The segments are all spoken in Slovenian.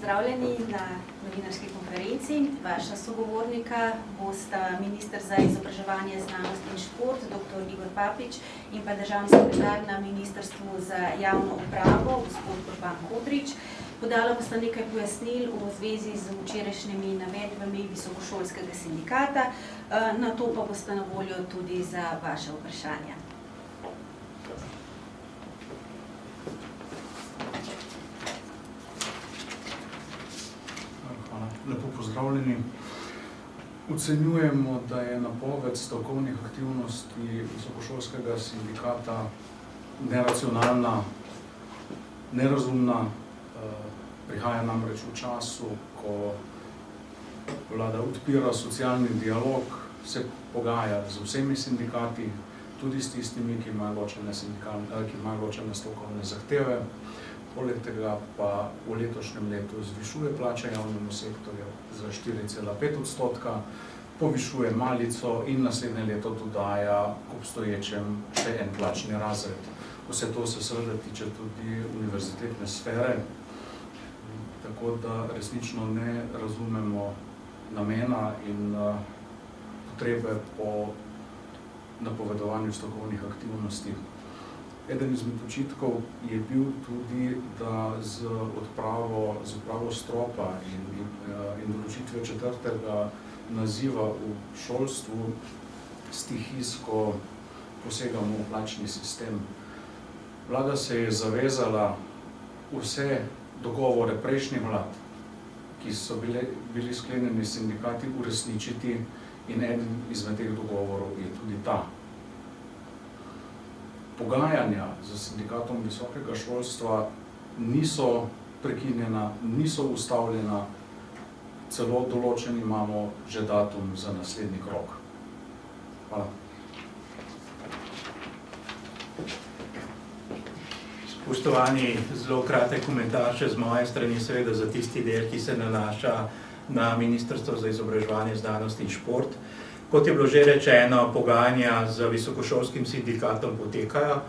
pozdravljeni na novinarski konferenci. Vaša sogovornika bosta minister za izobraževanje, znanost in šport, dr. Igor Papič, in pa državni sekretar na Ministrstvu za javno upravo, gospod Urban Kodrič. Podala bosta nekaj pojasnil v zvezi z včerajšnjimi navedbami visokošolskega sindikata, na to pa bosta na voljo tudi za vaše vprašanja. Lepo pozdravljeni. Ocenjujemo, da je napoved stavkovnih aktivnosti visokošolskega sindikata neracionalna, nerazumna. Prihaja namreč v času, ko vlada odpira socialni dialog, se pogaja z vsemi sindikati, tudi s tistimi, ki imajo ločene stavkovne zahteve. Poleg tega pa v letošnjem letu zvišuje plače javnemu sektorju za 4,5%, povišuje malico in naslednje leto dodaja k obstoječem še en plačni razred. Vse to se seveda tiče tudi univerzitetne sfere, tako da resnično ne razumemo namena in potrebe po napovedovanju stavkovnih aktivnosti. Eden izmed očitkov je bil tudi, da z odpravo stropa in določitve četrtega naziva v šolstvu stihijsko posegamo v plačni sistem. Vlada se je zavezala vse dogovore prejšnjih vlad, ki so bili sklenjeni s sindikati, uresničiti, in eden izmed teh dogovorov je tudi ta. Pogajanja z sindikatom visokega šolstva niso prekinjena, niso ustavljena, celo določen imamo že datum za naslednji krog. Hvala. Spoštovani, zelo kratek komentar še z moje strani, seveda za tisti del, ki se nanaša na Ministrstvo za izobraževanje, znanost in šport. Kot je bilo že rečeno, pogajanja z visokošolskim sindikatom potekajo.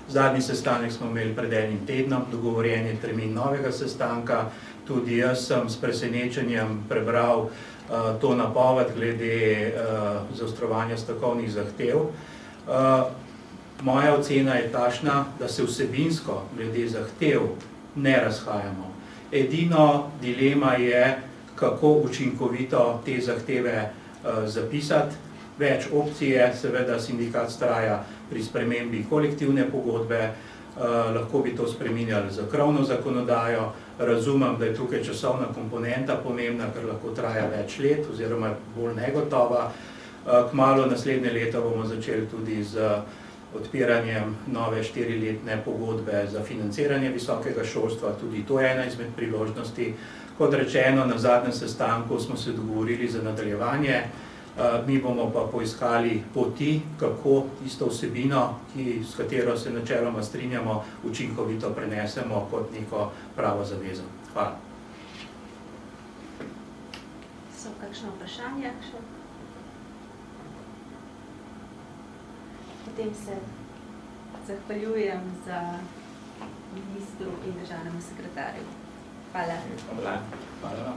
Zadnji sestanek smo imeli pred enim tednom, dogovorjen je termin novega sestanka. Tudi jaz sem s presenečenjem prebral to napoved glede zaostrovanja stavkovnih zahtev. Moja ocena je takšna, da se vsebinsko glede zahtev ne razhajamo. Edino dilema je, kako učinkovito te zahteve zapisati. Več opcij je, seveda sindikat vztraja pri spremembi kolektivne pogodbe, lahko bi to spreminjali z krovno zakonodajo. Razumem, da je tukaj časovna komponenta pomembna, ker lahko traja več let oziroma bolj negotova. Kmalu naslednje leto bomo začeli tudi z odpiranjem nove 4-letne pogodbe za financiranje visokega šolstva, tudi to je ena izmed priložnosti. Kot rečeno, na zadnjem sestanku smo se dogovorili za nadaljevanje, mi bomo pa poiskali poti, kako tisto vsebino, s katero se načeloma strinjamo, učinkovito prenesemo kot neko pravo zavezo. Hvala. So kakšno vprašanje? Potem se zahvaljujem za ministru in državnemu sekretarju. Hvala. Hvala.